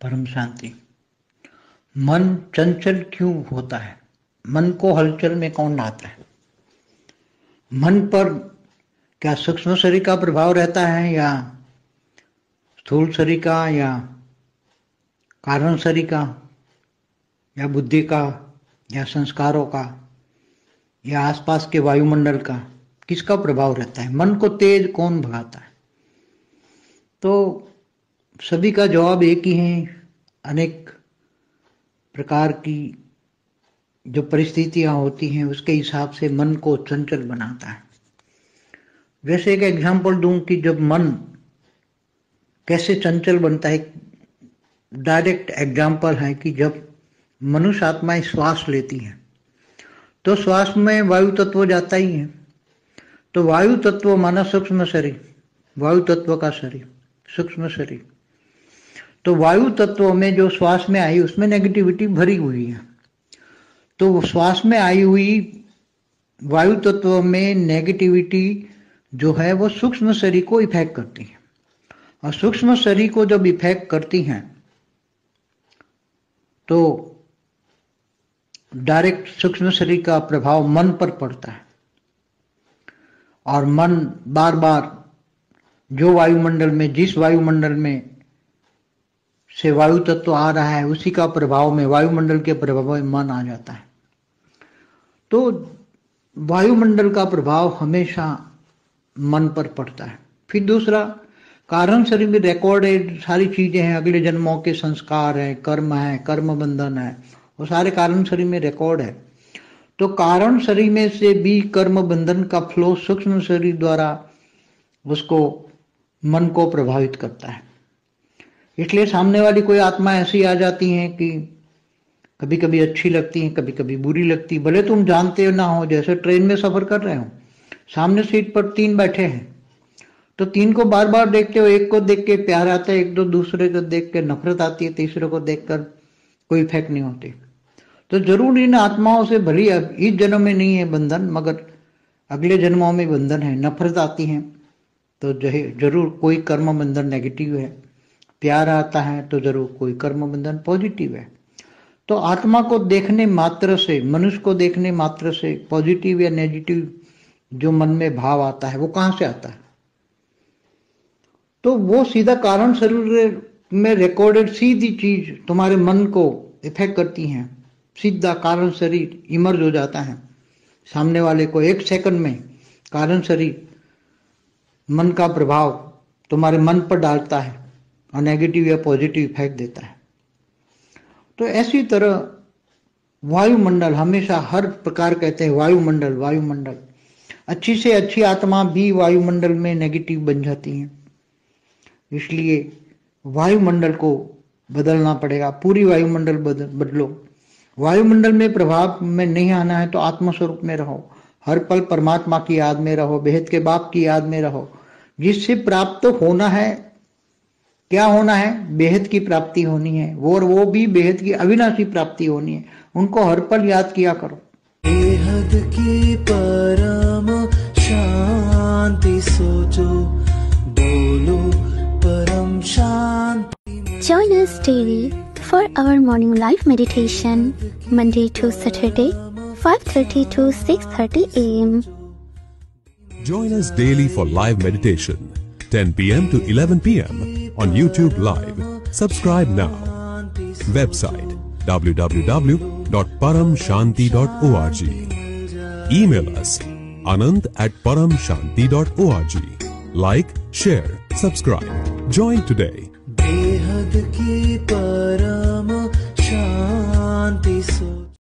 परम शांति। मन चंचल क्यों होता है? मन को हलचल में कौन लाता है? मन पर क्या सूक्ष्म शरीर का प्रभाव रहता है या स्थूल शरीर का या कारण शरीर का या बुद्धि का या संस्कारों का या आसपास के वायुमंडल का? किसका प्रभाव रहता है? मन को तेज कौन भगाता है? तो सभी का जवाब एक ही है। अनेक प्रकार की जो परिस्थितियां होती हैं उसके हिसाब से मन को चंचल बनाता है। वैसे एक एग्जांपल दूं कि जब मन कैसे चंचल बनता है। डायरेक्ट एग्जांपल है कि जब मनुष्य आत्माएं श्वास लेती हैं तो श्वास में वायु तत्व जाता ही है। तो वायु तत्व माना सूक्ष्म शरीर, वायु तत्व का शरीर, सूक्ष्म शरीर। तो वायु तत्व में जो श्वास में आई उसमें नेगेटिविटी भरी हुई है। तो श्वास में आई हुई वायु तत्व में नेगेटिविटी जो है वो सूक्ष्म शरीर को इफेक्ट करती है। और सूक्ष्म शरीर को जब इफेक्ट करती हैं तो डायरेक्ट सूक्ष्म शरीर का प्रभाव मन पर पड़ता है। और मन बार बार जो वायुमंडल में, जिस वायुमंडल में से वायु तत्व आ रहा है उसी का प्रभाव में, वायुमंडल के प्रभाव में मन आ जाता है। तो वायुमंडल का प्रभाव हमेशा मन पर पड़ता है। फिर दूसरा, कारण शरीर में रिकॉर्डेड सारी चीजें हैं, अगले जन्मों के संस्कार है, कर्म बंधन है, वो सारे कारण शरीर में रिकॉर्ड है। तो कारण शरीर में से भी कर्म बंधन का फ्लो सूक्ष्म शरीर द्वारा उसको मन को प्रभावित करता है। इसलिए सामने वाली कोई आत्मा ऐसी आ जाती है कि कभी कभी अच्छी लगती है, कभी कभी बुरी लगती है। भले तुम जानते ना हो, जैसे ट्रेन में सफर कर रहे हो, सामने सीट पर 3 बैठे हैं तो 3 को बार बार देखते हो। एक को देख के प्यार आता है, एक दो दूसरे को देख के नफरत आती है, तीसरे को देखकर कोई इफेक्ट नहीं होती। तो जरूर इन आत्माओं से भली इस जन्म में नहीं है बंधन, मगर अगले जन्मों में बंधन है, नफरत आती है तो जरूर कोई कर्म बंधन नेगेटिव है। प्यार आता है तो जरूर कोई कर्म बंधन पॉजिटिव है। तो आत्मा को देखने मात्र से, मनुष्य को देखने मात्र से पॉजिटिव या नेगेटिव जो मन में भाव आता है वो कहां से आता है? तो वो सीधा कारण शरीर में रिकॉर्डेड सीधी चीज तुम्हारे मन को इफेक्ट करती हैं। सीधा कारण शरीर इमर्ज हो जाता है सामने वाले को। 1 सेकंड में कारण शरीर मन का प्रभाव तुम्हारे मन पर डालता है और नेगेटिव या पॉजिटिव इफेक्ट देता है। तो ऐसी तरह वायुमंडल हमेशा हर प्रकार कहते हैं वायुमंडल, वायुमंडल। अच्छी से अच्छी आत्मा भी वायुमंडल में नेगेटिव बन जाती हैं। इसलिए वायुमंडल को बदलना पड़ेगा। पूरी वायुमंडल बदलो। वायुमंडल में प्रभाव में नहीं आना है तो आत्मस्वरूप में रहो। हर पल परमात्मा की याद में रहो, बेहद के बाप की याद में रहो। जिससे प्राप्त होना है, क्या होना है? बेहद की प्राप्ति होनी है, और वो भी बेहद की अविनाशी प्राप्ति होनी है। उनको हर पल याद किया करो। बेहद की परम शांति सोचो, बोलो परम शांति। Join us daily for our morning live meditation, Monday to Saturday, 5:30 to 6:30 a.m. Join us daily for live meditation, 10 p.m. to 11 p.m. on YouTube Live. Subscribe now. Website www.paramshanti.org. Email us anant@paramshanti.org. Like, share, subscribe. Join today. बेहद की परम शांति सो